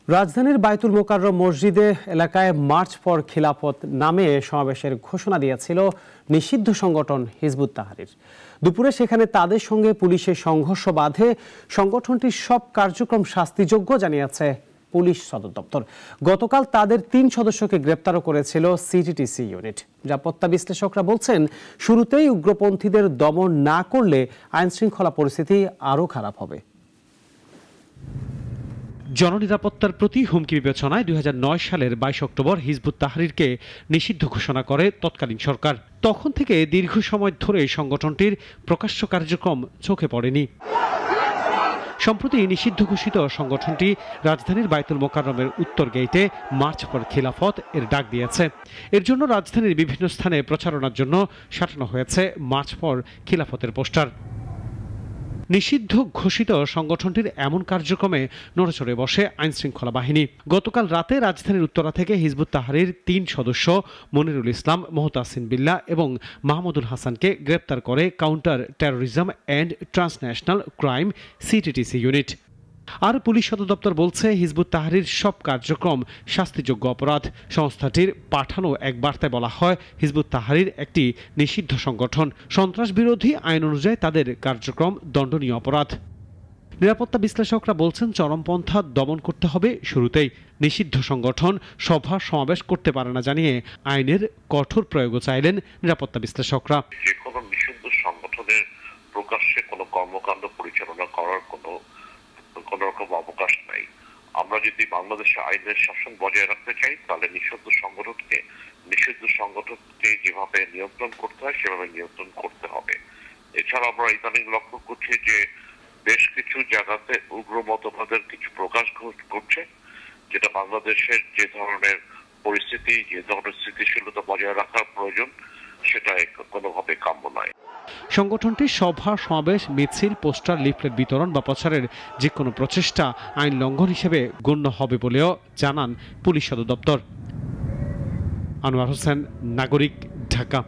রাজধানীর বায়তুল মোকাররম মসজিদে এলাকায় মার্চ ফর খিলাফত নামে সমাবেশের ঘোষণা দিয়েছিল নিষিদ্ধ সংগঠন হিজবুত তাহরির। দুপুরে সেখানে তাদের সঙ্গে পুলিশের সংঘর্ষ বাধে। সংগঠনটির সব কার্যক্রম শাস্তিযোগ্য জানিয়েছে পুলিশ সদর দপ্তর। গতকাল তাদের 3 সদস্যকে গ্রেপ্তারও করেছিল সিটিটিসি ইউনিট। নিরাপত্তা বিশ্লেষকরা বলছেন, শুরুতেই উগ্রপন্থীদের দমন না করলে আইনশৃঙ্খলা পরিস্থিতি আরও খারাপ হবে। জননিরাপত্তার প্রতি হুমকি বিবেচনায় 2009 সালের 22 অক্টোবর হিজবুত তাহরিরকে নিষিদ্ধ ঘোষণা করে তৎকালীন সরকার। তখন থেকে দীর্ঘ সময় ধরে সংগঠনটির প্রকাশ্য কার্যক্রম চোখে পড়েনি। সম্প্রতি নিষিদ্ধ ঘোষিত সংগঠনটি রাজধানীর বায়তুল মোকাররমের উত্তর গেইটে মার্চ ফর খিলাফত এর ডাক দিয়েছে। এর জন্য রাজধানীর বিভিন্ন স্থানে প্রচারণার জন্য সাঁটানো হয়েছে মার্চ ফর খিলাফতের পোস্টার। নিষিদ্ধ ঘোষিত সংগঠনটির এমন কার্যক্রমে নড়েচড়ে বসে আইনশৃঙ্খলা বাহিনী। গতকাল রাতে রাজধানীর উত্তরা থেকে হিজবুত তাহরির 3 সদস্য মনিরুল ইসলাম, মোহতাসিন বিল্লাহ এবং মাহমুদুল হাসানকে গ্রেপ্তার করে counter terrorism and transnational crime CTTC unit. আর পুলিশ সদর দপ্তর বলছে, হিজবুত তাহরির সব কার্যক্রম শাস্তিযোগ্য অপরাধ। সংস্থাটির পাঠানো এক বার্তায় বলা হয়, হিজবুত তাহরির একটি নিষিদ্ধ সংগঠন। সন্ত্রাস বিরোধী আইন অনুযায়ী তাদের কার্যক্রম দণ্ডনীয় অপরাধ। নিরাপত্তা বিশ্লেষকরা বলছেন, চরমপন্থা দমন করতে হবে শুরুতেই। নিষিদ্ধ সংগঠন সভা সমাবেশ করতে পারে না জানিয়ে আইনের কঠোর প্রয়োগও চাইলেন নিরাপত্তা বিশ্লেষকরা। যে কোনো নিষিদ্ধ সংগঠনের প্রকাশ্যে কোনো কর্মকাণ্ড পরিচালনা করার কোনো রকম অবকাশ নাই। আমরা যদি বাংলাদেশে আইনের শাসন বজায় রাখতে চাই, তাহলে নিষিদ্ধ সংগঠনকে যেভাবে নিয়ন্ত্রণ করতে হয় সেভাবে নিয়ন্ত্রণ করতে হবে। এছাড়া আমরা ইদানিং লক্ষ্য করছি যে বেশ কিছু জায়গাতে উগ্র মতবাদের কিছু প্রকাশ ঘটছে, যেটা বাংলাদেশের যে ধরনের পরিস্থিতি, যে ধরনের স্থিতিশীলতা বজায় রাখার প্রয়োজন, সেটা কোনোভাবে কাম্য নয়। সংগঠনটির সভা সমাবেশ, মিছিল, পোস্টার, লিফলেট বিতরণ বা প্রচারের যে কোনো প্রচেষ্টা আইন লঙ্ঘন হিসেবে গণ্য হবে বলেও জানান পুলিশ সদর দপ্তর। আনোয়ার হোসেন, নাগরিক, ঢাকা।